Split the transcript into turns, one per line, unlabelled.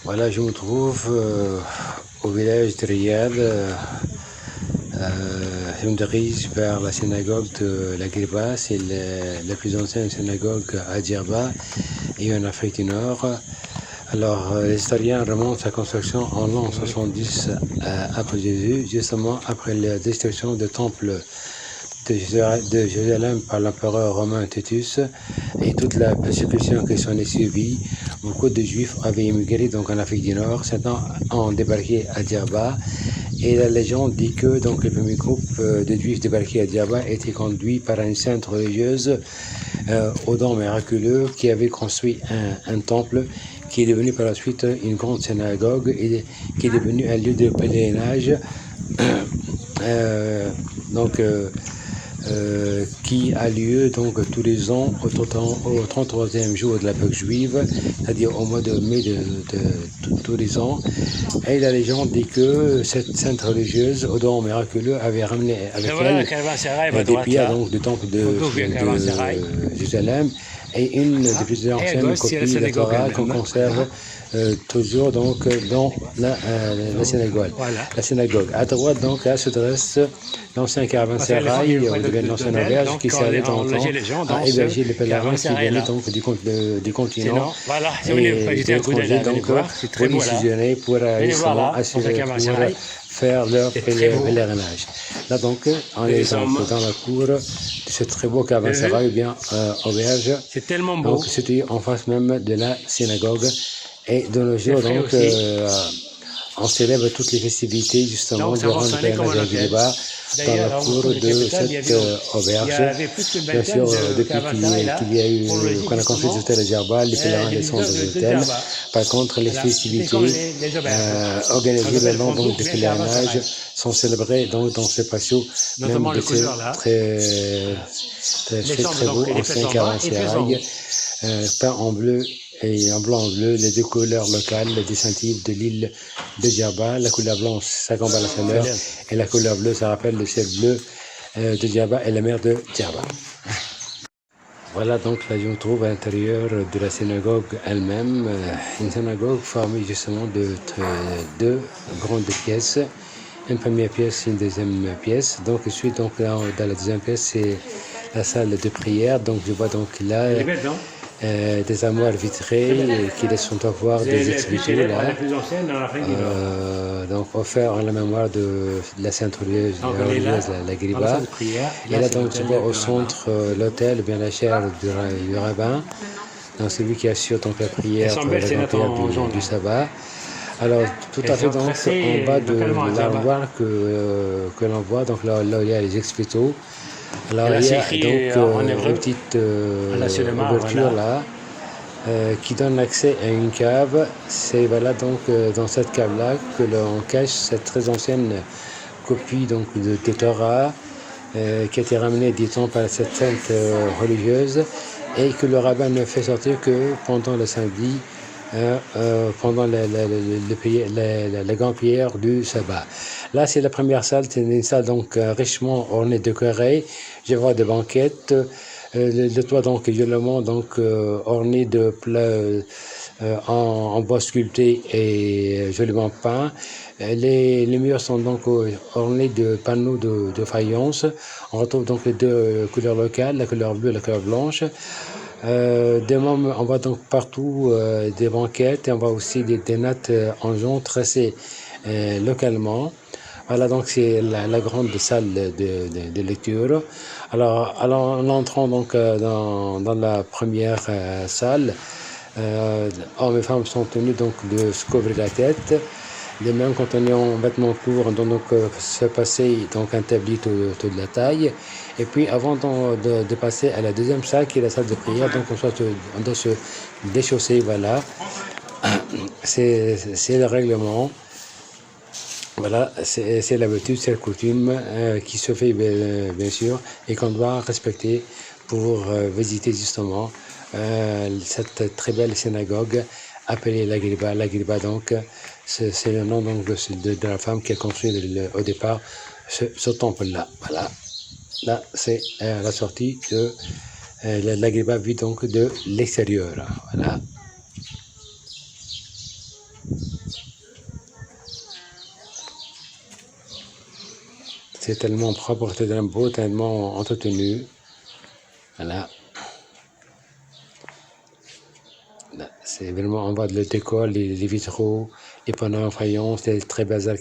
Voilà, je me trouve au village de Riyad. Je me dirige vers la synagogue de la Ghriba. C'est la plus ancienne synagogue à Djerba et en Afrique du Nord. Alors, les historiens remontent sa construction en l'an 70 après Jésus, justement après la destruction du temple de Jérusalem par l'empereur romain Titus et toute la persécution qui s'en est suivie. Beaucoup de Juifs avaient immigré donc en Afrique du Nord. Certains ont débarqué à Djerba. Et la légende dit que donc, le premier groupe de Juifs débarqués à Djerba était conduit par une sainte religieuse aux dons miraculeux qui avait construit un temple qui est devenu par la suite une grande synagogue et qui est devenu un lieu de pèlerinage. Qui a lieu donc tous les ans au 33e jour de la Pâque juive, c'est-à-dire au mois de mai de tous les ans. Et la légende dit que cette sainte religieuse, au don miraculeux, avait ramené avec elle des pierres donc, du temple de Jérusalem et une des plus anciennes copies de la Torah qu'on conserve toujours donc dans la synagogue.
Voilà.
La synagogue. À droite donc là se dresse l'ancien caravansérail, l'ancienne auberge qui servait en temps à héberger les pèlerins qui venaient donc du continent et de l'étranger donc pour y séjourner pour justement assurer pour faire leur pèlerinage. Là donc on est donc dans la cour de ce très beau caravansérail ou bien auberge.
C'est tellement beau.
Donc c'était en face même de la synagogue. Et de nos jours, donc, on célèbre toutes les festivités, justement, durant le pèlerinage à Ghriba, dans la cour de cette auberge. Bien sûr, depuis qu'il y a eu, qu'on a construit l'hôtel à Djerba, les pèlerins descendent de l'hôtel. Par contre, les festivités organisées le long donc, du pèlerinage sont célébrées donc, dans ce patio, même de très beau ancien caravansérail, peint en bleu et en blanc-bleu, les deux couleurs locales distinctives de l'île de Djerba. La couleur blanche, ça combat la chaleur, et la couleur bleue, ça rappelle le ciel bleu de Djerba et la mer de Djerba. Voilà donc là je me trouve à l'intérieur de la synagogue elle-même, une synagogue formée justement de deux grandes pièces. Une première pièce, une deuxième pièce. Donc je suis donc là, dans la deuxième pièce, c'est la salle de prière. Donc je vois donc là des armoires vitrées qui laissent entrevoir des expositions là, donc offerts en la mémoire de la sainte religieuse, la Ghriba. Et là donc tu vois au centre l'autel, bien la chaire du rabbin, donc celui qui assure donc la prière pour la prière du sabbat. Alors tout à fait donc en bas de l'armoire que l'on voit, donc là où il y a les expositions. Alors il y a donc une petite ouverture là qui donne accès à une cave. C'est voilà donc dans cette cave là que l'on cache cette très ancienne copie donc de Torah qui a été ramenée dit-on par cette sainte religieuse et que le rabbin ne fait sortir que pendant le samedi. Pendant la grande prière du sabbat. Là, c'est la première salle, c'est une salle donc richement ornée, décorée. Je vois des banquettes, le toit donc violemment donc orné de plats en bois sculpté et joliment peint. Les murs sont donc ornés de panneaux de faïence. On retrouve donc les deux couleurs locales, la couleur bleue et la couleur blanche. On voit donc partout des banquettes et on voit aussi des nattes en jonc tracées localement. Voilà donc c'est la grande salle de lecture. Alors en entrant donc dans la première salle, hommes et femmes sont tenus donc de se couvrir la tête. Les mêmes quand on est en vêtements courts, on doit donc se passer donc un tablier autour de la taille. Et puis avant de passer à la deuxième salle qui est la salle de prière, donc on doit se déchausser, voilà. C'est le règlement. Voilà, c'est l'habitude, c'est la coutume qui se fait bien sûr et qu'on doit respecter pour visiter justement cette très belle synagogue appelée la Ghriba. La Ghriba donc, c'est le nom donc, de la femme qui a construit au départ ce temple-là. Voilà. Là, c'est la sortie de la Ghriba vue donc de l'extérieur. Voilà. C'est tellement propre, c'est tellement beau, tellement entretenu. Voilà. C'est vraiment, on voit le décor, les vitraux, les panneaux en faïence, c'est très bazar.